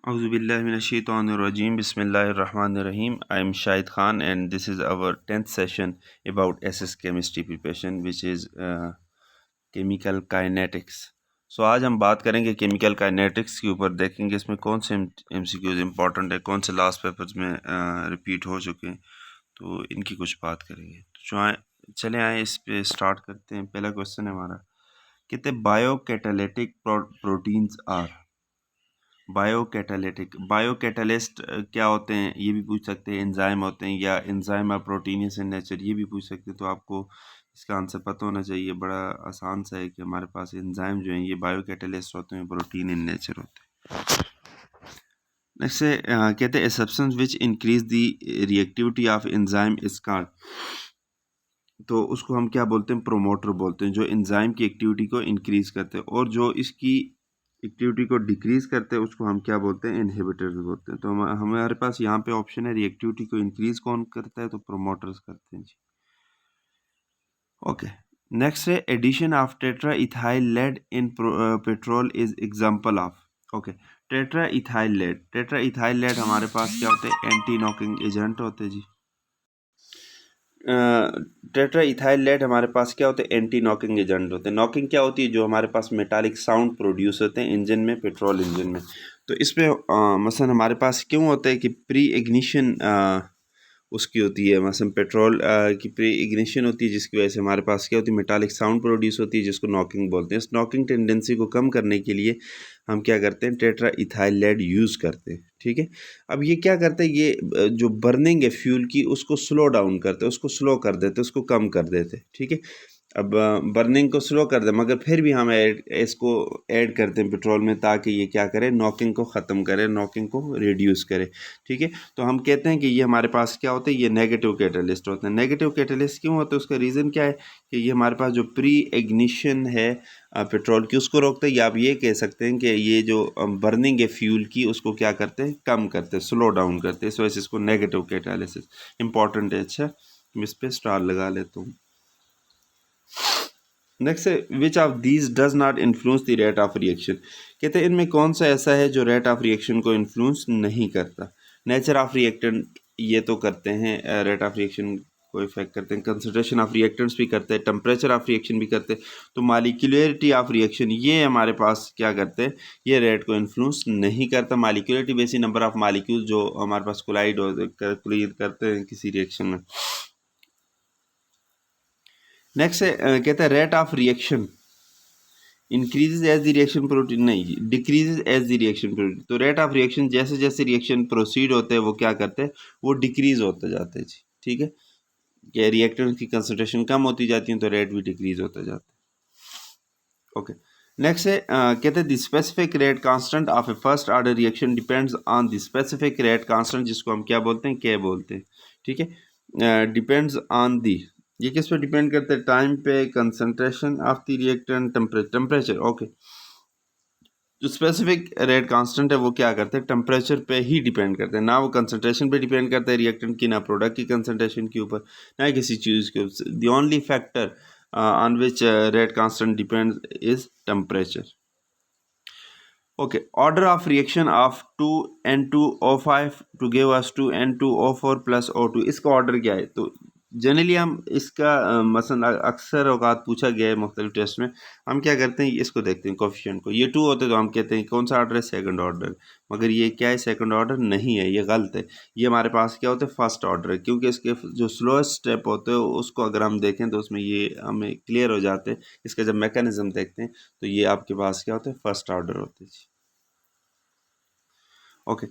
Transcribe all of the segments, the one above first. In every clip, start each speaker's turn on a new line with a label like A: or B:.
A: Auzubillahiminash-shaytanir-rajim. Bismillahir-Rahmanir-Rahim. I am Shahid Khan and this is our 10th session about SS chemistry preparation which is chemical kinetics. So आज हम बात करेंगे chemical kinetics के ऊपर, देखेंगे इसमें कौन से MCQs इम्पॉर्टेंट है, कौन से लास्ट पेपर्स में रिपीट हो चुके हैं, तो इनकी कुछ बात करेंगे। तो चले आए इस पे स्टार्ट करते हैं। पहला क्वेश्चन है हमारा, कहते हैं बायोकैटालिटिक प्रोटीन्स आर। बायोकैटालिस्ट क्या होते हैं ये भी पूछ सकते हैं, एंजाइम होते हैं या एंजाइम और प्रोटीनियस इन नेचर, ये भी पूछ सकते हैं। तो आपको इसका आंसर पता होना चाहिए, बड़ा आसान सा है कि हमारे पास एंजाइम जो हैं ये बायोकैटालिस्ट होते हैं, प्रोटीन इन नेचर होते हैं। नेक्स्ट से कहते हैं substance which increase the reactivity of enzyme is called, तो उसको हम क्या बोलते हैं, प्रोमोटर बोलते हैं, जो एंजाइम की एक्टिविटी को इंक्रीज करते हैं, और जो इसकी एक्टिविटी को डिक्रीज करते हैं उसको हम क्या बोलते हैं, इनहिबिटर्स बोलते हैं। तो हमारे पास यहाँ पे ऑप्शन है रिएक्टिविटी को इंक्रीज कौन करता है, तो प्रोमोटर्स करते हैं जी। ओके, नेक्स्ट है addition of tetra ethyl lead in petrol is example of. Okay, tetra ethyl lead हमारे पास क्या होते हैं, एंटी नॉकिंग एजेंट होते हैं जी। टेट्रा इथाइल लेड हमारे पास क्या होते हैं, एंटी नॉकिंग एजेंट होते हैं। नॉकिंग क्या होती है, जो हमारे पास मेटालिक साउंड प्रोड्यूस होते हैं इंजन में, पेट्रोल इंजन में। तो इस पे मसलन हमारे पास क्यों होता है कि प्री इग्निशन उसकी होती है, मसलन पेट्रोल की प्री इग्निशन होती है, जिसकी वजह से हमारे पास क्या होती है, मेटालिक साउंड प्रोड्यूस होती है, जिसको नॉकिंग बोलते हैं। इस नॉकिंग टेंडेंसी को कम करने के लिए हम क्या करते हैं, टेट्रा इथाइल लेड यूज़ करते हैं। ठीक है, अब ये क्या करते हैं, ये जो बर्निंग है फ्यूल की उसको स्लो डाउन करते हैं, उसको स्लो कर देते, उसको कम कर देते। ठीक है, अब बर्निंग को स्लो कर दे, मगर फिर भी हम इसको ऐड करते हैं पेट्रोल में, ताकि ये क्या करे, नॉकिंग को ख़त्म करे, नॉकिंग को रिड्यूस करे। ठीक है, तो हम कहते हैं कि ये हमारे पास क्या होते हैं, ये नेगेटिव कैटलिस्ट होते हैं। नेगेटिव कैटलिस्ट क्यों होते हैं, उसका रीज़न क्या है कि ये हमारे पास जो प्री इग्निशन है पेट्रोल की उसको रोकते हैं, या आप ये कह सकते हैं कि ये जो बर्निंग है फ्यूल की उसको क्या करते हैं, कम करते हैं, स्लो डाउन करते हैं। इस वजह से इसको नेगेटिव कैटालिसिस इंपॉर्टेंट है। अच्छा, मैं इस पर स्टार लगा लेता हूँ। नेक्स्ट है which of these does not influence the rate of reaction. कहते हैं इनमें कौन सा ऐसा है जो रेट ऑफ रिएक्शन को इन्फ्लुएंस नहीं करता। नेचर ऑफ रिएक्टेंट ये तो करते हैं, रेट ऑफ रिएक्शन को इफेक्ट करते हैं, कंसंट्रेशन ऑफ रिएक्टेंट्स भी करते हैं, टेम्परेचर ऑफ रिएक्शन भी करते हैं। तो मालिक्यूलरिटी ऑफ रिएक्शन ये हमारे पास क्या करते हैं, ये रेट को इन्फ्लुएंस नहीं करता। मालिक्यूलरिटी बेसिक नंबर ऑफ मालिक्यूल जो हमारे पास कोलाइड करते हैं किसी रिएक्शन में। नेक्स्ट है कहते हैं rate of reaction increases as the reaction protein, नहीं, decreases as the reaction protein. तो रेट ऑफ रिएक्शन जैसे जैसे रिएक्शन प्रोसीड होते हैं वो क्या करते हैं, वो डिक्रीज होते जाते हैं जी। ठीक है, कि रिएक्टेंट की कंसंट्रेशन कम होती जाती है तो रेट भी डिक्रीज होता जाता है। ओके, नेक्स्ट है कहते हैं the specific rate constant of A first order reaction depends on the specific rate constant, जिसको हम क्या बोलते हैं, के बोलते हैं। ठीक है, डिपेंड्स ऑन दी, ये किस पे डिपेंड करते हैं, टाइम पे, concentration of the reactant, temperature. Okay, जो स्पेसिफिक रेट कांस्टेंट है वो क्या करते हैं, टेम्परेचर पे ही डिपेंड करते हैं, ना वो कंसंट्रेशन पे डिपेंड करते हैं रिएक्टेंट की, ना प्रोडक्ट की कंसंट्रेशन के ऊपर, ना किसी चीज़ के ऊपर। The only factor on which rate constant depends is temperature. Okay, order of reaction of 2N2O5 to give us 2N2O4 plus O2, इसका ऑर्डर क्या है। तो जनरली हम इसका मसलन अक्सर औकात पूछा गया है मुख्तलिफ टेस्ट में, हम क्या करते हैं, इसको देखते हैं कोफिशिएंट को, ये 2 होते हैं तो हम कहते हैं कौन सा ऑर्डर है, सेकंड ऑर्डर। मगर ये क्या है, सेकंड ऑर्डर नहीं है, ये गलत है। ये हमारे पास क्या होता है, फर्स्ट ऑर्डर है, क्योंकि इसके जो स्लोएस्ट स्टेप होते हैं उसको अगर हम देखें तो उसमें ये हमें क्लियर हो जाते हैं। इसका जब मैकेनिज्म देखते हैं तो ये आपके पास क्या होता है, फर्स्ट ऑर्डर होते हैं। ओके,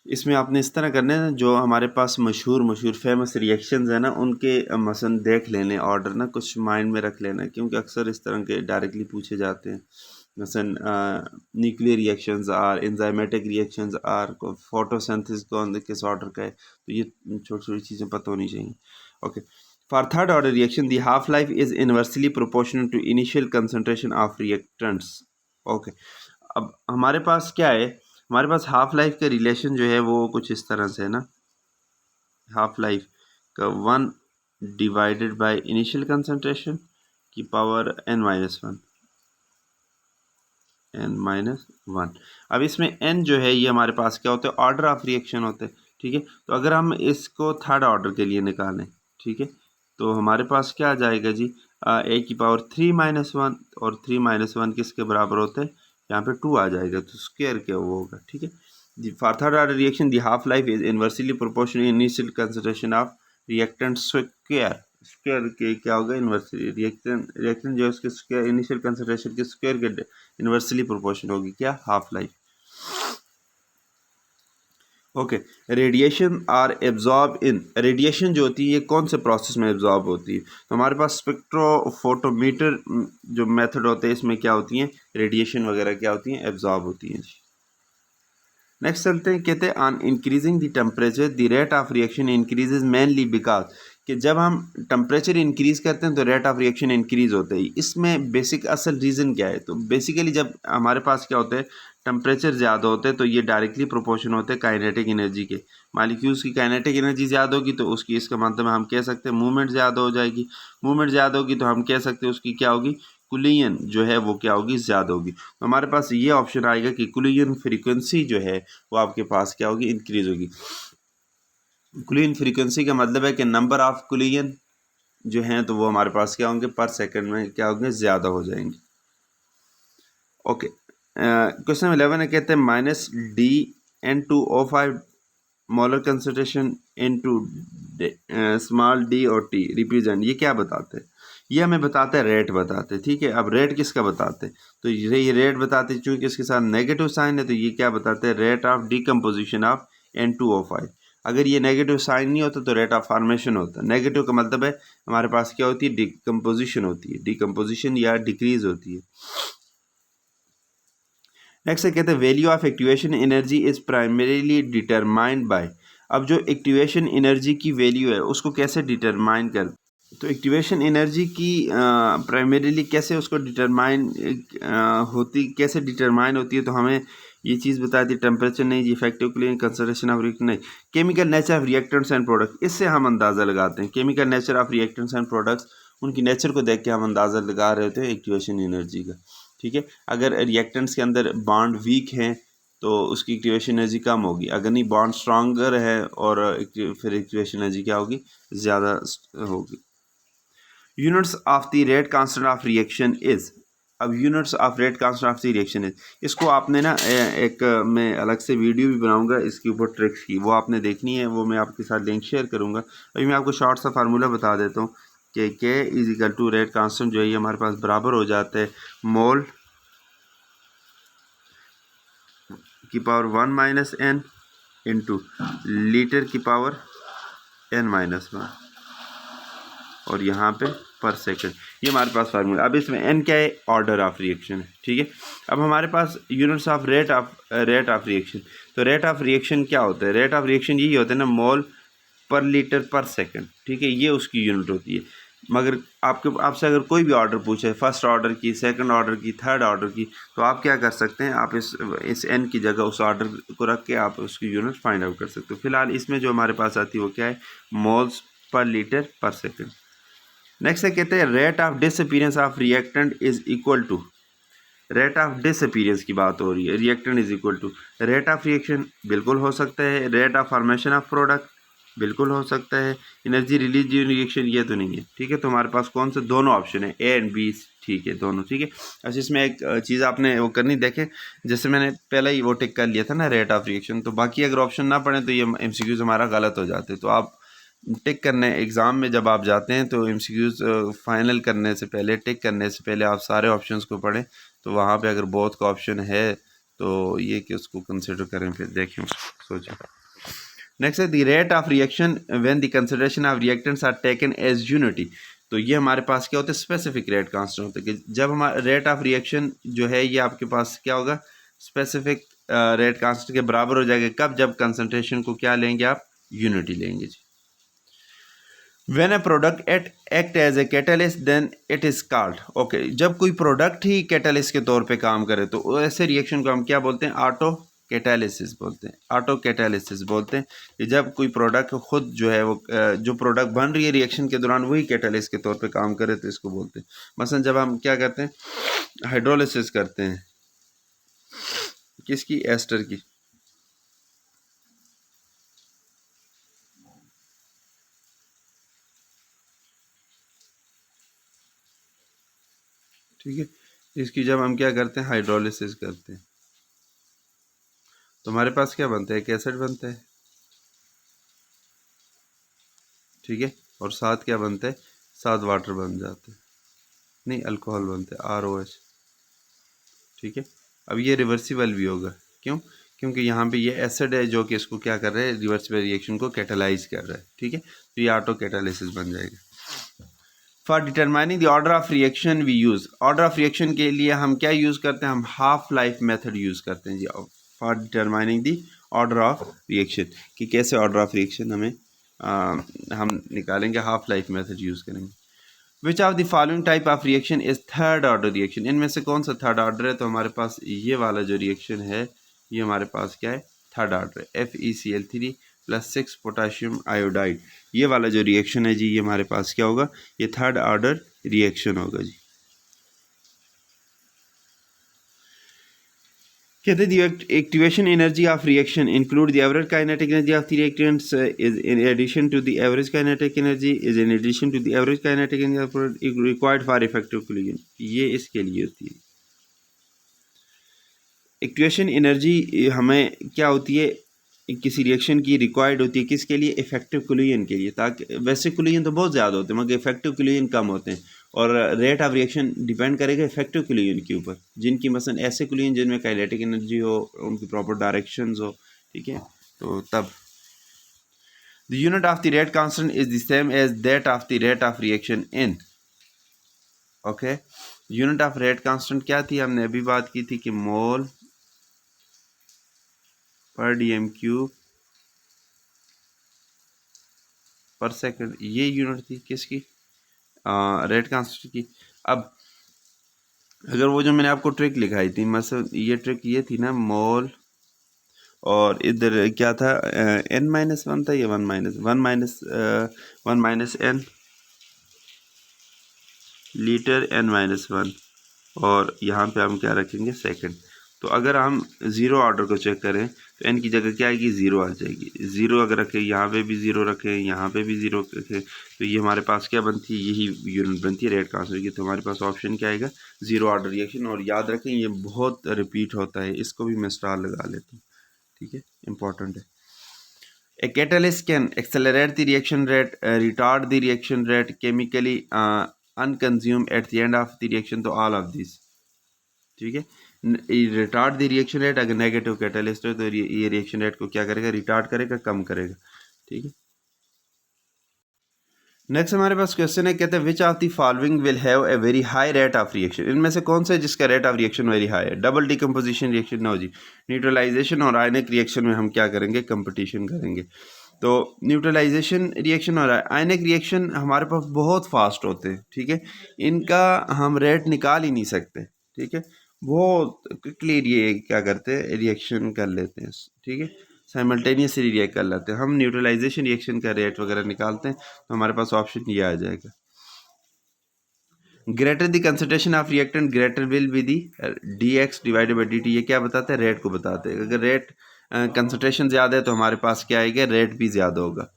A: इसमें आपने इस तरह करना है, जो हमारे पास मशहूर मशहूर फेमस रिएक्शंस है ना, उनके मसलन देख लेने ऑर्डर ना, कुछ माइंड में रख लेना, क्योंकि अक्सर इस तरह के डायरेक्टली पूछे जाते हैं। मसलन nuclear reactions are, enzymatic reactions are, photosynthesis कौन किस ऑर्डर का है, तो ये छोटी छोटी चीज़ें पता होनी चाहिए। Okay, for third order reaction the half life is inversely proportional to initial concentration of reactants. Okay, अब हमारे पास क्या है, हमारे पास हाफ लाइफ का रिलेशन जो है वो कुछ इस तरह से है ना, हाफ लाइफ का 1 डिवाइडेड बाय इनिशियल कंसंट्रेशन की पावर n-1। n-1। अब इसमें n जो है ये हमारे पास क्या होते हैं, ऑर्डर ऑफ रिएक्शन होते हैं, ठीक है। तो अगर हम इसको थर्ड ऑर्डर के लिए निकालें, ठीक है, तो हमारे पास क्या आ जाएगा जी, a की पावर 3-1, और 3-1 किसके बराबर होते हैं, यहाँ पे 2 आ जाएगा, तो स्क्वायर क्या वो होगा, ठीक है। For third order reaction the half life is inversely proportional initial concentration of reactant square. Square के क्या होगा, इनवर्सली रिएक्टेंट जो है उसके स्क्वायर इनिशियल कंसंट्रेशन के स्क्वायर के इनवर्सली प्रोपोर्शन होगी क्या, half life. Okay, radiation are absorb in, radiation जो होती है ये कौन से प्रोसेस में एब्जॉर्ब होती है, तो हमारे पास स्पेक्ट्रोफोटोमीटर जो मेथड होते हैं इसमें क्या होती हैं, रेडिएशन वगैरह क्या होती हैं, एब्जॉर्ब होती हैं। नेक्स्ट चलते हैं, कहते हैं on increasing the temperature the rate of reaction increases mainly because, कि जब हम टेम्परेचर इंक्रीज करते हैं तो रेट ऑफ रिएक्शन इंक्रीज होता है। इसमें बेसिक असल रीज़न क्या है, तो बेसिकली जब हमारे पास क्या होता है, टेम्परेचर ज़्यादा होते हैं तो ये डायरेक्टली प्रोपोर्शन होते हैं काइनेटिक एनर्जी के। मालिक्यूल्स की काइनेटिक एनर्जी ज़्यादा होगी तो उसकी, इसका मतलब हम कह सकते हैं मूवमेंट ज़्यादा हो जाएगी। मूवमेंट ज़्यादा होगी तो हम कह सकते हैं उसकी क्या होगी, कुलियन जो है वो क्या होगी, ज़्यादा होगी। तो हमारे पास ये ऑप्शन आएगा कि कुलियन फ्रीक्वेंसी जो है वो आपके पास क्या होगी, इंक्रीज होगी। कुलियन फ्रीक्वेंसी का मतलब है कि नंबर ऑफ कुलियन जो हैं तो वो हमारे पास क्या होंगे, पर सेकंड में क्या होंगे, ज़्यादा हो जाएंगे। ओके, क्वेश्चन 11 है, कहते हैं -D(N2O5) molar concentration into small d और t रिप्रेजेंट, ये क्या बताते हैं, ये हमें बताते हैं, रेट बताते हैं, ठीक है। अब रेट किसका बताते हैं, तो ये रेट बताते हैं, चूँकि इसके साथ नेगेटिव साइन है तो ये क्या बताते हैं, rate of decomposition of N2O5। अगर ये नेगेटिव साइन नहीं होता तो रेट ऑफ फॉर्मेशन होता है। नेगेटिव का मतलब है हमारे पास क्या होती है, डिकम्पोजिशन होती है, डिकम्पोजिशन या डिक्रीज होती है। नेक्स्ट है, कहते हैं value of activation energy is primarily determined by. अब जो एक्टिवेशन एनर्जी की वैल्यू है उसको कैसे डिटरमाइन कर, तो एक्टिवेशन एनर्जी की प्राइमरीली कैसे उसको डिटरमाइन होती, कैसे डिटरमाइन होती है, तो हमें ये चीज़ बताती है, टेम्परेचर नहीं जी, effective clean concentration of reactant नहीं, chemical nature of reactants and products, इससे हम अंदाज़ा लगाते हैं। Chemical nature of reactants and products, उनकी नेचर को देख के हम अंदाज़ा लगा रहे होते हैं एक्टिवेशन एनर्जी का, ठीक है। अगर रिएक्टेंट्स के अंदर बॉन्ड वीक हैं तो उसकी एक्टिवेशन एनर्जी कम होगी, अगर नहीं बॉन्ड स्ट्रांगर है और फिर एक्टिवेशन एनर्जी क्या होगी, ज़्यादा होगी। Units of the rate constant of reaction is, अब units of rate constant of the reaction is, इसको आपने ना एक मैं अलग से वीडियो भी बनाऊंगा इसके ऊपर ट्रिक्स की, वो आपने देखनी है, वो मैं आपके साथ लिंक शेयर करूंगा। अभी मैं आपको शॉर्ट सा फार्मूला बता देता हूँ कि k is equal to rate constant जो है ये हमारे पास बराबर हो जाता है मोल की पावर 1-n इंटू लीटर की पावर n-1, और यहाँ पे पर सेकंड, ये हमारे पास फार्मूला। अब इसमें n क्या है, ऑर्डर ऑफ रिएक्शन है, ठीक है। अब हमारे पास units of rate of reaction, तो रेट ऑफ रिएक्शन क्या होता है, रेट ऑफ रिएक्शन यही होता है ना, मोल पर लीटर पर सेकंड, ठीक है, ये उसकी यूनिट होती है। मगर आपसे अगर कोई भी ऑर्डर पूछे, फर्स्ट ऑर्डर की, सेकंड ऑर्डर की, थर्ड ऑर्डर की, तो आप क्या कर सकते हैं, आप इस n की जगह उस ऑर्डर को रख के आप उसकी यूनिट फाइंड आउट कर सकते हो। फिलहाल इसमें जो हमारे पास आती है वो क्या है, moles per litre per second. Next है, कहते हैं rate of disappearance of reactant is equal to, rate of disappearance की बात हो रही है, reactant is equal to rate of reaction, बिल्कुल हो सकता है, rate of formation of product, बिल्कुल हो सकता है, एनर्जी रिलीज ड्यूरिंग रिएक्शन, ये तो नहीं है, ठीक है। तो हमारे पास कौन से दोनों ऑप्शन है, ए एंड बी, ठीक है, दोनों ठीक है। अच्छा, इसमें एक चीज़ आपने वो करनी, देखे जैसे मैंने पहले ही वो टिक कर लिया था ना रेट ऑफ रिएक्शन, तो बाकी अगर ऑप्शन ना पड़े तो ये MCQs हमारा गलत हो जाते, तो आप टिक करने एग्ज़ाम में जब आप जाते हैं तो MCQs फाइनल करने से पहले, टिक करने से पहले आप सारे ऑप्शंस को पढ़ें, तो वहाँ पे अगर बोथ का ऑप्शन है तो ये कि उसको कंसिडर करें, फिर देखें सोचें। नेक्स्ट है the rate of reaction when the consideration of reactants are taken as unity, तो ये हमारे पास क्या होता है, स्पेसिफिक रेट कांस्टेंट होता है, कि जब हमारा रेट ऑफ रिएक्शन जो है ये आपके पास क्या होगा, स्पेसिफिक रेट कांस्टेंट के बराबर हो जाएगा, कब, जब कंसंट्रेशन को क्या लेंगे आप, यूनिटी लेंगे जी। When a product act as a catalyst then it is called, okay, जब कोई प्रोडक्ट ही कैटालिस्ट के तौर पे काम करे तो ऐसे रिएक्शन को हम क्या बोलते हैं, ऑटो कैटालिसिस बोलते हैं, ऑटो कैटालिसिस बोलते हैं। कि जब कोई प्रोडक्ट खुद जो है वो जो प्रोडक्ट बन रही है रिएक्शन के दौरान वही कैटालिस्ट के तौर पे काम करे तो इसको बोलते हैं। मसलन जब हम क्या करते हैं, हाइड्रोलिसिस करते हैं, किसकी? एस्टर की। ठीक है, इसकी जब हम क्या करते हैं, हाइड्रोलिसिस करते हैं, तो हमारे पास क्या बनता है? एक एसिड बनता है। ठीक है, और साथ क्या बनता है? साथ वाटर बन जाते हैं, नहीं अल्कोहल बनते हैं, ROH। ठीक है, अब ये रिवर्सिबल भी होगा। क्यों? क्योंकि यहाँ पे ये एसिड है जो कि इसको क्या कर रहा है? रिवर्सिबल रिएक्शन को कैटालाइज कर रहा है। ठीक है, तो ये ऑटो कैटालिसिस बन जाएगा। For determining the order of reaction we use, order of reaction के लिए हम क्या यूज़ करते हैं? हम हाफ लाइफ मेथड यूज़ करते हैं जी। For determining the order of reaction, कि कैसे ऑर्डर ऑफ रिएक्शन हमें हम निकालेंगे, हाफ लाइफ मेथड यूज़ करेंगे। विच of the following type of reaction is third order reaction, इनमें से कौन सा थर्ड ऑर्डर है? तो हमारे पास ये वाला जो रिएक्शन है, ये हमारे पास क्या है? थर्ड ऑर्डर है। FeCl3 + 6 पोटाशियम आयोडाइड, ये वाला जो रिएक्शन है जी, ये हमारे पास क्या होगा? ये थर्ड ऑर्डर रिएक्शन होगा जी। कहते हैं the activation energy of reaction include the average kinetic energy of the reactants is in addition to the average kinetic energy is in addition to the average kinetic energy required for effective collision, ये इसके लिए होती है। Activation energy हमें क्या होती है? किसी रिएक्शन की रिक्वायर्ड होती है, किसके लिए? इफेक्टिव कोलिजन के लिए। ताकि वैसे कोलिजन तो बहुत ज़्यादा होते हैं मगर इफेक्टिव कोलिजन कम होते हैं, और रेट ऑफ रिएक्शन डिपेंड करेगा इफेक्टिव कोलिजन के ऊपर, जिनकी मसलन ऐसे कोलिजन जिनमें काइनेटिक एनर्जी हो, उनकी प्रॉपर डायरेक्शंस हो। ठीक है, तो तब the unit of the rate constant is the same as that of the rate of reaction in. Okay, unit of rate constant क्या थी? हमने अभी बात की थी कि मोल पर dm³ पर सेकंड, ये यूनिट थी किसकी? रेट कांस्टेंट की। अब अगर वो जो मैंने आपको ट्रिक लिखाई थी, मतलब ये ट्रिक ये थी ना, मोल और इधर क्या था? n-1 था, ये 1 - 1 लीटर n-1, और यहाँ पे हम क्या रखेंगे? सेकंड। तो अगर हम ज़ीरो ऑर्डर को चेक करें तो n की जगह क्या आएगी? ज़ीरो आ जाएगी। ज़ीरो अगर रखें, यहाँ पे भी ज़ीरो रखें, यहाँ पे भी ज़ीरो रखें, तो ये हमारे पास क्या बनती है? यही यूनिट बनती है रेट कांस्टेंट की। तो हमारे पास ऑप्शन क्या आएगा? Zero order reaction. और याद रखें ये बहुत रिपीट होता है, इसको भी मैं स्टार लगा लेता हूँ। ठीक है, इंपॉर्टेंट है। A catalyst can accelerate the reaction rate, retard the reaction rate, chemically unconsume at the end of the reaction, तो all of these। ठीक है, रिटार्ड द रिएक्शन रेट, अगर नेगेटिव कैटालिस्ट है तो ये रिएक्शन रेट को क्या करेगा? रिटार्ड करेगा, कम करेगा। ठीक है, नेक्स्ट हमारे पास क्वेश्चन है, कहते हैं which of the following will have a very high rate of reaction, इनमें से कौन सा है जिसका rate of reaction very high है? डबल डिकम्पोजिशन रिएक्शन, नो जी। न्यूट्रलाइजेशन और आयनिक रिएक्शन में हम क्या करेंगे? कंपटीशन करेंगे। तो न्यूट्रलाइजेशन रिएक्शन और आयनिक रिएक्शन हमारे पास बहुत फास्ट होते हैं। ठीक है, इनका हम रेट निकाल ही नहीं सकते। ठीक है, बहुत क्विकली ये क्या करते हैं? रिएक्शन कर लेते हैं। ठीक है, साइमल्टेनियसली रिएक्ट कर लेते हैं। हम न्यूट्रलाइजेशन रिएक्शन का रेट वगैरह निकालते हैं तो हमारे पास ऑप्शन ये आ जाएगा, greater the concentration of reactant greater will be the dx/dt। ये क्या बताते हैं? रेट को बताते हैं। अगर रेट कंसंट्रेशन ज़्यादा है तो हमारे पास क्या आएगा? रेट भी ज़्यादा होगा।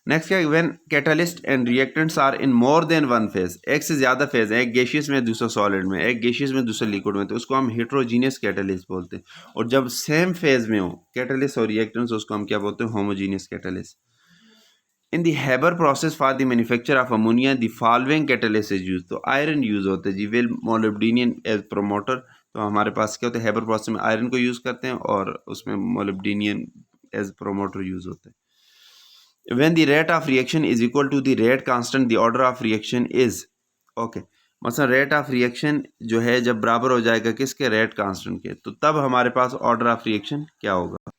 A: नेक्स्ट क्या है? When catalyst and reactants are in more than one phase, एक से ज़्यादा फेज है, एक गैसियस में दूसरा सॉलिड में, एक गैसियस में दूसरा लिक्विड में, तो उसको हम हेट्रोजीनियस कैटलिस्ट बोलते हैं। और जब सेम फेज में हो कैटलिस्ट और रिएक्टेंट्स, उसको हम क्या बोलते हैं? Homogeneous catalyst. In the Haber process for the manufacture of ammonia the following catalyst is use, तो आयरन यूज होता है जी, विल मोलिब्डेनियम एज प्रोमोटर। तो हमारे पास क्या होता है? हैबर प्रोसेस में आयरन को यूज़ करते हैं और उसमें मोलिब्डेनियम एज प्रोमोटर यूज़ होता है। when the rate of reaction is equal to the rate constant, the order of reaction is okay। मतलब रेट ऑफ रिएक्शन जो है जब बराबर हो जाएगा किसके? रेट कांस्टेंट के, तो तब हमारे पास ऑर्डर ऑफ रिएक्शन क्या होगा?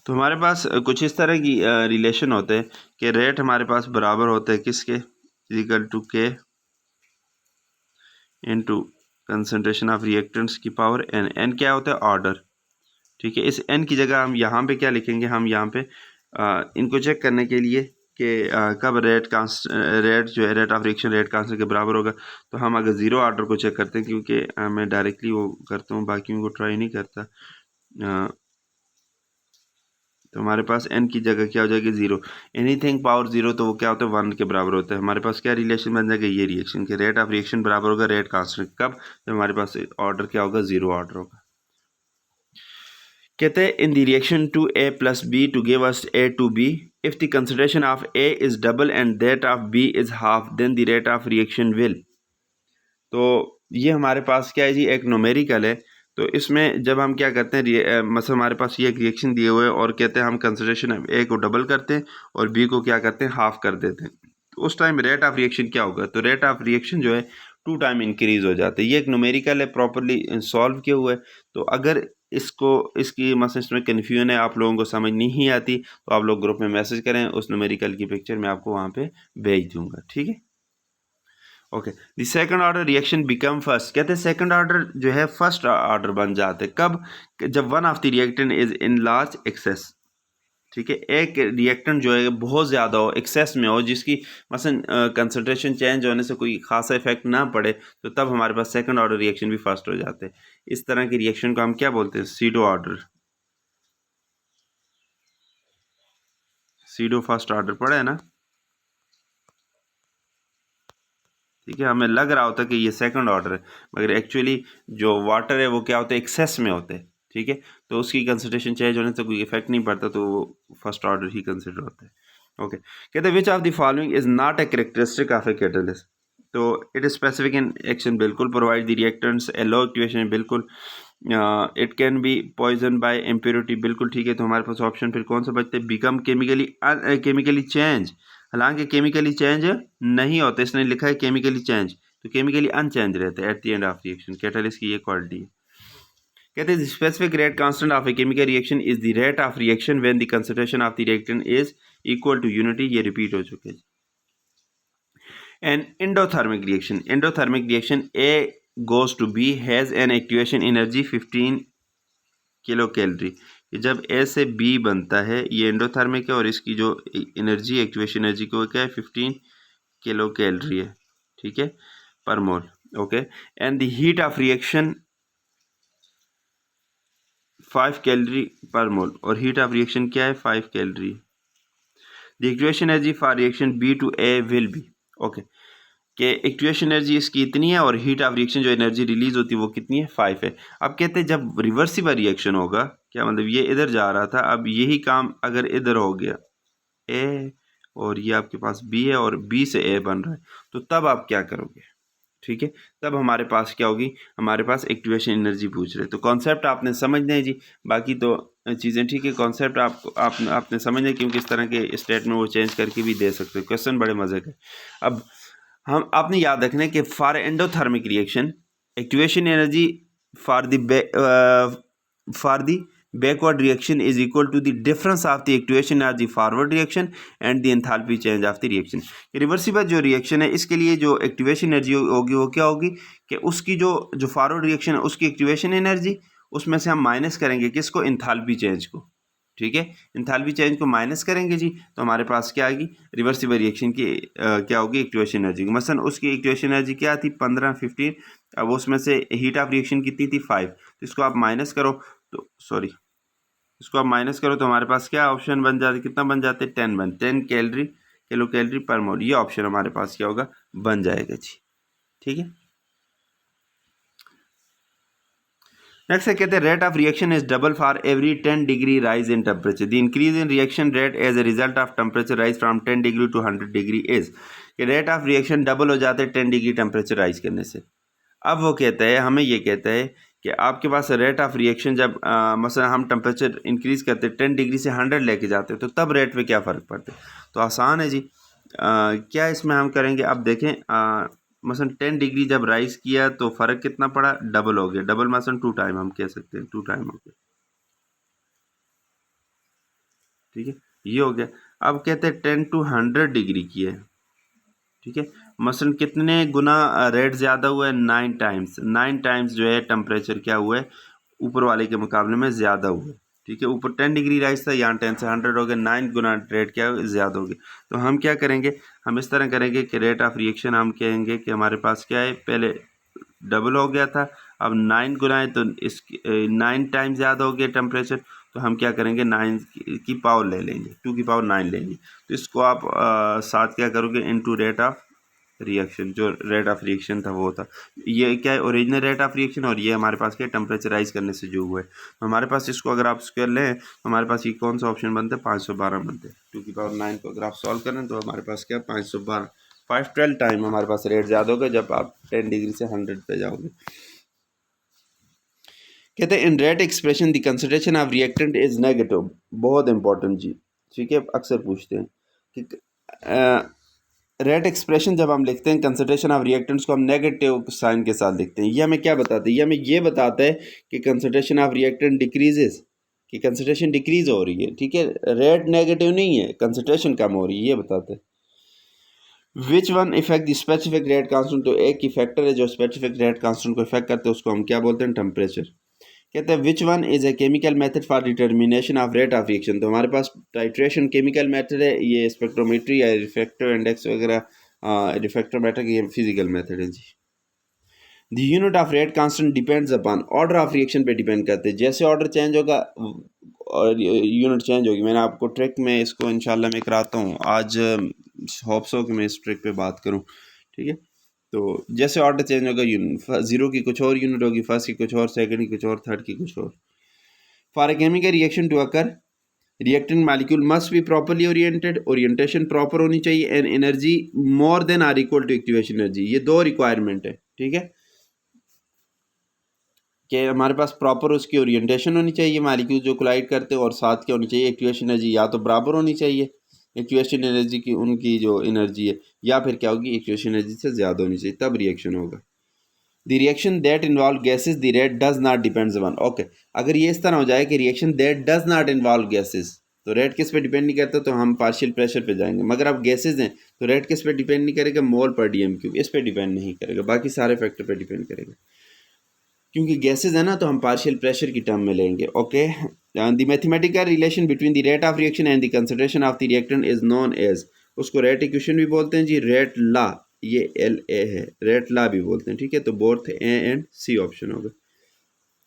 A: तो हमारे पास कुछ इस तरह की रिलेशन होते हैं कि रेट हमारे पास बराबर होते हैं किसके? इक्वल टू के इनटू कंसंट्रेशन ऑफ रिएक्टेंट्स की पावर एन। एन क्या होता है? ऑर्डर। ठीक है, इस एन की जगह हम यहाँ पे क्या लिखेंगे? हम यहाँ पे इनको चेक करने के लिए कि कब रेट जो है rate of reaction rate constant के बराबर होगा। तो हम अगर ज़ीरो ऑर्डर को चेक करते हैं, क्योंकि मैं डायरेक्टली वो करता हूँ, बाकी को ट्राई नहीं करता। तो हमारे पास n की जगह क्या हो जाएगी 0। एनीथिंग पावर 0 तो वो क्या होता है 1 के बराबर होता है। हमारे पास क्या रिलेशन बन जाएगा, ये रिएक्शन के रेट ऑफ रिएक्शन बराबर होगा रेट कांस्टेंट। कब? तो हमारे पास ऑर्डर क्या होगा, 0 ऑर्डर होगा। कहते हैं in the reaction two a plus b to give us a two b, if the concentration of a is double and that of b is half, then the rate of reaction will. तो ये हमारे पास क्या है जी, एक numerical है। तो इसमें जब हम क्या करते हैं, मतलब हमारे पास ये एक रिएक्शन दिए हुए हैं और कहते हैं हम कंसंट्रेशन ए को डबल करते हैं और बी को क्या करते हैं, हाफ कर देते हैं। तो उस टाइम रेट ऑफ रिएक्शन क्या होगा, तो रेट ऑफ रिएक्शन जो है 2 टाइम इंक्रीज हो जाते हैं। ये एक न्यूमेरिकल है, प्रॉपरली सॉल्व किया हुआ है। तो अगर इसकी मतलब इसमें कन्फ्यूजन है, आप लोगों को समझ नहीं आती, तो आप लोग ग्रुप में मैसेज करें, उस न्यूमेरिकल की पिक्चर मैं आपको वहाँ पे भेज दूंगा, ठीक है। Okay, the second order reaction become first. कहते हैं सेकंड ऑर्डर जो है फर्स्ट ऑर्डर बन जाते हैं। कब? जब one of the reactant is in large access, ठीक है। एक रिएक्टेंट जो है बहुत ज़्यादा हो, एक्सेस में हो, जिसकी मसलन कंसंट्रेशन चेंज होने से कोई खासा इफेक्ट ना पड़े, तो तब हमारे पास सेकंड ऑर्डर रिएक्शन भी फर्स्ट हो जाते हैं। इस तरह की रिएक्शन को हम क्या बोलते हैं, pseudo order. Pseudo first order पढ़ा है ना, ठीक है। हमें लग रहा होता है कि ये सेकंड ऑर्डर है, मगर एक्चुअली जो वाटर है वो क्या होता है, एक्सेस में होते हैं, ठीक है। तो उसकी कंसंट्रेशन चेंज होने से कोई इफेक्ट नहीं पड़ता, तो वो फर्स्ट ऑर्डर ही कंसिडर होता है। ओके, कहते हैं which of the following is not a characteristic of a catalyst. तो it is specific in action, बिल्कुल। Provide the reactants a low activation, बिल्कुल। It can be poison by impurity, बिल्कुल ठीक है। तो हमारे पास ऑप्शन फिर कौन सा बचते हैं, बिकम केमिकली चेंज। हालांकि केमिकली चेंज नहीं होते, इसने लिखा है केमिकली चेंज, तो केमिकली अनचेंज रहते हैं at the end of reaction. Catalyst की ये क्वालिटी है। कहते हैं specific rate constant of a chemical reaction is the rate of reaction when the concentration of the reactant is equal to unity. ये repeat हो चुके हैं। An endothermic reaction, endothermic reaction A goes to B has an activation energy 15 kilo calorie. जब ए से B बनता है, ये endothermic है और इसकी जो एनर्जी, एक्टिवेशन एनर्जी को क्या है, 15 किलो कैलोरी है, ठीक है, per mole. Okay, and the heat of reaction 5 calorie per mole, और हीट ऑफ रिएक्शन क्या है, 5 calorie. The activation energy for reaction B to A will be. Okay, कि एक्टिवेशन एनर्जी इसकी इतनी है और हीट ऑफ रिएक्शन जो energy release होती है वो कितनी है, 5 है। अब कहते हैं जब रिवर्सिबल रिएक्शन होगा, क्या मतलब, ये इधर जा रहा था, अब यही काम अगर इधर हो गया, ए और ये आपके पास बी है और बी से ए बन रहा है, तो तब आप क्या करोगे, ठीक है। तब हमारे पास क्या होगी, हमारे पास एक्टिवेशन एनर्जी पूछ रहे। तो कॉन्सेप्ट आपने समझना है जी, बाकी तो चीज़ें ठीक है। कॉन्सेप्ट आपने समझना है, क्योंकि इस तरह के स्टेट में वो चेंज करके भी दे सकते हो। क्वेश्चन बड़े मजे के। अब हम आपने याद रखना है कि for endothermic reaction activation energy for the backward reaction is equal to the difference of the activation of the forward reaction and the enthalpy change of the reaction। Reversible जो रिएक्शन है, इसके लिए जो एक्टिवेशन एनर्जी होगी वो क्या होगी, कि उसकी जो फॉरवर्ड रिएक्शन है उसकी एक्टिवेशन एनर्जी, उसमें से हम माइनस करेंगे किसको, एंथैल्पी चेंज को, ठीक है। एंथैल्पी चेंज को माइनस करेंगे जी, तो हमारे पास क्या आएगी, रिवर्सिबल रिएक्शन की क्या होगी, एक्टिवेशन एनर्जी। मसलन उसकी एक्टिवेशन एनर्जी क्या थी, 15-15। अब उसमें से हीट ऑफ रिएक्शन कितनी थी, 5। तो इसको आप माइनस करो, तो सॉरी, इसको आप माइनस करो तो हमारे पास क्या ऑप्शन बन जाते, कितना बन जाते, 10 कैलोरी किलो कैलोरी पर मोल। ये ऑप्शन हमारे पास क्या होगा, बन जाएगा जी, ठीक है। नेक्स्ट है, कहते हैं rate of reaction is double for every 10 degree rise in temperature. The increase in reaction rate as a result of temperature rise from 10 degree to 100 degree is, कि रेट ऑफ रिएक्शन डबल हो जाते हैं 10 degree temperature rise करने से। अब वो कहता है, हमें ये कहता है कि आपके पास रेट ऑफ रिएक्शन जब मसलन हम टेम्परेचर इंक्रीज़ करते 10 डिग्री से 100 लेके जाते तो तब रेट पे क्या फ़र्क पड़ता है। तो आसान है जी, क्या इसमें हम करेंगे, अब देखें, मसलन 10 डिग्री जब राइज किया तो फ़र्क कितना पड़ा, डबल हो गया। डबल मसलन 2 टाइम हम कह सकते हैं, 2 टाइम हो गया, ठीक है, ये हो गया। अब कहते हैं 10 to 100 डिग्री की है, ठीक है, मसलन कितने गुना रेट ज़्यादा हुआ है, 9 टाइम्स। 9 टाइम्स जो है टेम्परेचर क्या हुआ है, ऊपर वाले के मुकाबले में ज़्यादा हुआ है, ठीक है, ऊपर 10 डिग्री राइज था, यहाँ 10 से 100 हो गया, 9 गुना रेट क्या ज़्यादा हो गया। तो हम क्या करेंगे, हम इस तरह करेंगे कि रेट ऑफ रिएक्शन हम कहेंगे कि हमारे पास क्या है, पहले डबल हो गया था, अब 9 गुना है तो इस 9 टाइम ज़्यादा हो गया टेम्परेचर, तो हम क्या करेंगे 9 की पावर ले लेंगे, 2 की पावर 9 लेंगे। तो इसको आप साथ क्या करोगे, इनटू रेट ऑफ रिएक्शन, जो रेट ऑफ रिएक्शन था वो था, ये क्या है ओरिजिनल रेट ऑफ रिएक्शन, और ये हमारे पास क्या टेम्परेचराइज करने से जो हुआ है। तो हमारे पास इसको अगर आप स्क्वायर लें तो हमारे पास ये कौन सा ऑप्शन बनता है, 512 बनते हैं। 2 की पावर 9 को अगर आप सॉल्व करें तो हमारे पास क्या 512, 512 टाइम हमारे पास रेट ज़्यादा होगा जब आप 10 डिग्री से 100 पे जाओगे। कहते हैं in rate expression the concentration of reactant is negative, बहुत इंपॉर्टेंट जी, ठीक है, अक्सर पूछते हैं कि रेट एक्सप्रेशन जब हम लिखते हैं कंसंट्रेशन ऑफ रिएक्टेंट्स को हम नेगेटिव साइन के साथ लिखते हैं। ये हमें क्या बताता है, ये हमें ये बताता है कि कंसंट्रेशन ऑफ रिएक्टेंट डिक्रीजेस, कि कंसंट्रेशन डिक्रीज हो रही है, ठीक है, रेट नेगेटिव नहीं है, कंसंट्रेशन कम हो रही है, ये बताते हैं। Which one effect the specific rate constant, तो एक फैक्टर है जो स्पेसिफिक रेट कांस्टेंट को इफेक्ट करते हैं, उसको हम क्या बोलते हैं, टेम्परेचर। कहते हैं which one is a chemical method for determination of rate of reaction, तो हमारे पास टाइट्रेशन केमिकल मेथड है, ये स्पेक्ट्रोमेट्री या रिफ्रैक्टिव इंडेक्स वगैरह रिफ्रैक्टोमीटर की ये फिजिकल मेथड है जी। The unit of rate constant depends upon, order of reaction पे डिपेंड करते हैं, जैसे ऑर्डर चेंज होगा और यूनिट चेंज होगी। मैंने आपको ट्रिक में इसको इंशाल्लाह मैं कराता हूँ, आज होप्स हो कि मैं इस ट्रिक पे बात करूँ, ठीक है। तो जैसे ऑर्डर चेंज होगा, यूनिट जीरो की कुछ और यूनिट होगी, फर्स्ट की कुछ और, सेकंड की कुछ और, थर्ड की कुछ और। For a chemical reaction to occur, reactant molecule must be properly oriented, orientation proper होनी चाहिए, and energy more than or equal to activation energy, ये दो रिक्वायरमेंट है, ठीक है, कि हमारे पास प्रॉपर उसकी ओरिएंटेशन होनी चाहिए मॉलिक्यूल जो कोलाइड करते हैं, और साथ क्या होनी चाहिए, एक्टिवेशन एनर्जी या तो बराबर होनी चाहिए एक्टिवेशन एनर्जी की, उनकी जो एनर्जी है, या फिर क्या होगी, एक्टिवेशन एनर्जी से ज़्यादा होनी चाहिए, तब रिएक्शन होगा। The reaction that involve gases the rate does not depends on, okay, अगर ये इस तरह हो जाए कि reaction that does not involve gases, तो रेट किस पे डिपेंड नहीं करता, तो हम पार्शियल प्रेशर पे जाएंगे। मगर अब गैसेज हैं तो रेट किस पे डिपेंड नहीं करेगा, मोल पर डीएम क्यूब, इस पे डिपेंड नहीं करेगा, बाकी सारे फैक्टर पे डिपेंड करेगा। क्योंकि गैसेज है ना, तो हम पार्शियल प्रेशर की टर्म में लेंगे, okay. The mathematical relation between the rate of reaction and the concentration of the reactant is known as, उसको रेट इक्वेशन भी बोलते हैं जी, रेट ला, ये LA है, रेट ला भी बोलते हैं, ठीक है। तो both A and C option होगा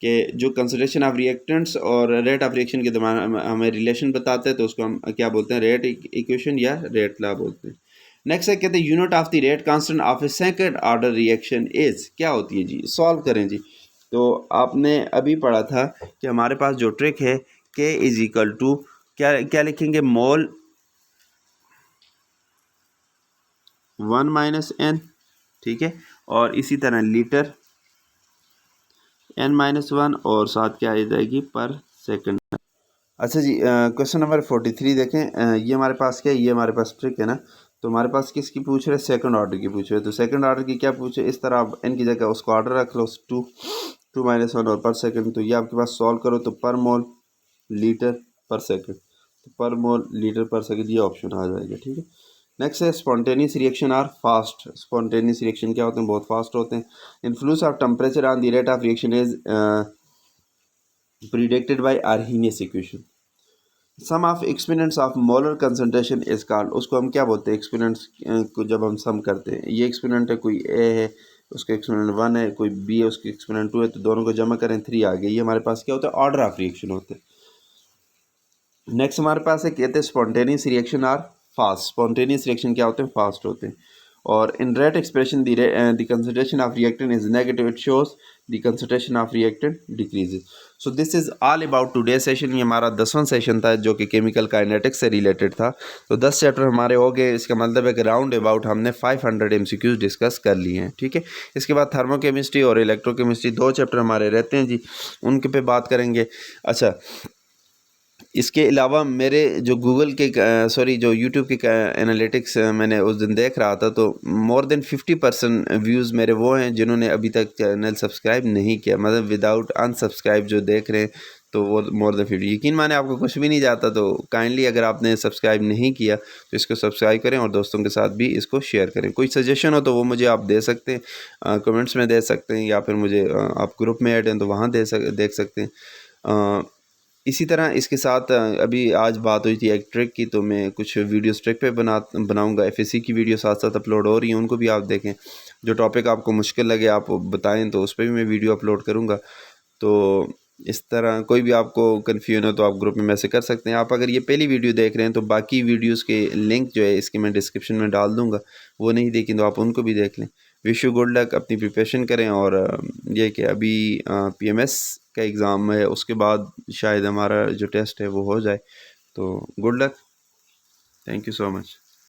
A: कि जो कंसंट्रेशन ऑफ रिएक्टेंट्स और रेट ऑफ रिएक्शन के दरमियान हमें रिलेशन बताते हैं, तो उसको हम क्या बोलते हैं, रेट इक्वेशन या रेट ला बोलते हैं। नेक्स्ट है, कहते हैं unit of the rate constant of A second order reaction is, क्या होती है जी, सॉल्व करें जी। तो आपने अभी पढ़ा था कि हमारे पास जो ट्रिक है, K इज इक्वल टू क्या क्या लिखेंगे, मोल 1 माइनस n, ठीक है, और इसी तरह लीटर n-1, और साथ क्या आ जाएगी, पर सेकंड। अच्छा जी, क्वेश्चन नंबर 43 देखें, ये हमारे पास क्या है, ये हमारे पास ट्रिक है ना, तो हमारे पास किसकी पूछ रहे हैं, सेकंड ऑर्डर की पूछ रहे हैं। तो सेकंड ऑर्डर की क्या पूछे, इस तरह आप n की जगह उसको ऑर्डर रख लो, 2-1 और पर सेकंड, तो ये आपके पास सॉल्व करो तो per mole litre per second, तो per mole litre per second ये ऑप्शन आ जाएगा, ठीक है। नेक्स्ट है spontaneous reaction are fast, spontaneous reaction क्या होते हैं, बहुत फास्ट होते हैं। Influence of temperature on the rate of reaction is predicted by Arrhenius equation. Sum of exponents of molar concentration is called, उसको हम क्या बोलते हैं, एक्सपोनेंट्स को जब हम सम करते हैं, ये एक्सपोनेंट है, कोई A है उसका एक्सपोनेंट 1 है, कोई B है उसका एक्सपोनेंट 2 है, तो दोनों को जमा करें 3 आ गया, ये हमारे पास क्या होता है, ऑर्डर ऑफ रिएक्शन होते हैं। नेक्स्ट हमारे पास है, कहते हैं spontaneous reaction are fast, spontaneous reaction क्या होते हैं, फास्ट होते हैं। और in rate expression the concentration of reactant is negative, it shows the concentration of reactant decreases. So this is all about today session, ये हमारा 10वां सेशन था जो कि केमिकल काइनेटिक्स से रिलेटेड था। तो 10 चैप्टर हमारे हो गए, इसका मतलब है कि राउंड अबाउट हमने 500 MCQs डिस्कस कर लिए हैं, ठीक है। इसके बाद थर्मोकेमिस्ट्री और इलेक्ट्रोकेमिस्ट्री 2 चैप्टर हमारे रहते हैं जी, उनके पे बात करेंगे। अच्छा, इसके अलावा मेरे जो गूगल के जो यूट्यूब के एनालिटिक्स मैंने उस दिन देख रहा था, तो मोर देन 50% व्यूज़ मेरे वो हैं जिन्होंने अभी तक चैनल सब्सक्राइब नहीं किया, मतलब विदाउट अनसब्सक्राइब जो देख रहे हैं, तो वो मोर देन 50। यकीन माने आपको कुछ भी नहीं जाता, तो काइंडली अगर आपने सब्सक्राइब नहीं किया तो इसको सब्सक्राइब करें और दोस्तों के साथ भी इसको शेयर करें। कोई सजेशन हो तो वो मुझे आप दे सकते हैं, कमेंट्स में दे सकते हैं, या फिर मुझे आप ग्रुप में ऐड हैं तो वहाँ देख सकते हैं। इसी तरह इसके साथ अभी आज बात हुई थी एक ट्रिक की, तो मैं कुछ वीडियोस ट्रिक पे बनाऊंगा। एफएससी की वीडियो साथ साथ अपलोड हो रही हैं, उनको भी आप देखें। जो टॉपिक आपको मुश्किल लगे आप बताएं, तो उस पर भी मैं वीडियो अपलोड करूंगा। तो इस तरह कोई भी आपको कन्फ्यूजन हो तो आप ग्रुप में मैसेज कर सकते हैं। आप अगर ये पहली वीडियो देख रहे हैं तो बाकी वीडियोस के लिंक जो है इसके मैं डिस्क्रिप्शन में डाल दूंगा, वो नहीं देखें तो आप उनको भी देख लें। विश यू गुड लक, अपनी प्रिपरेशन करें। और ये कि अभी पीएमएस का एग्ज़ाम है, उसके बाद शायद हमारा जो टेस्ट है वो हो जाए। तो good luck, thank you so much.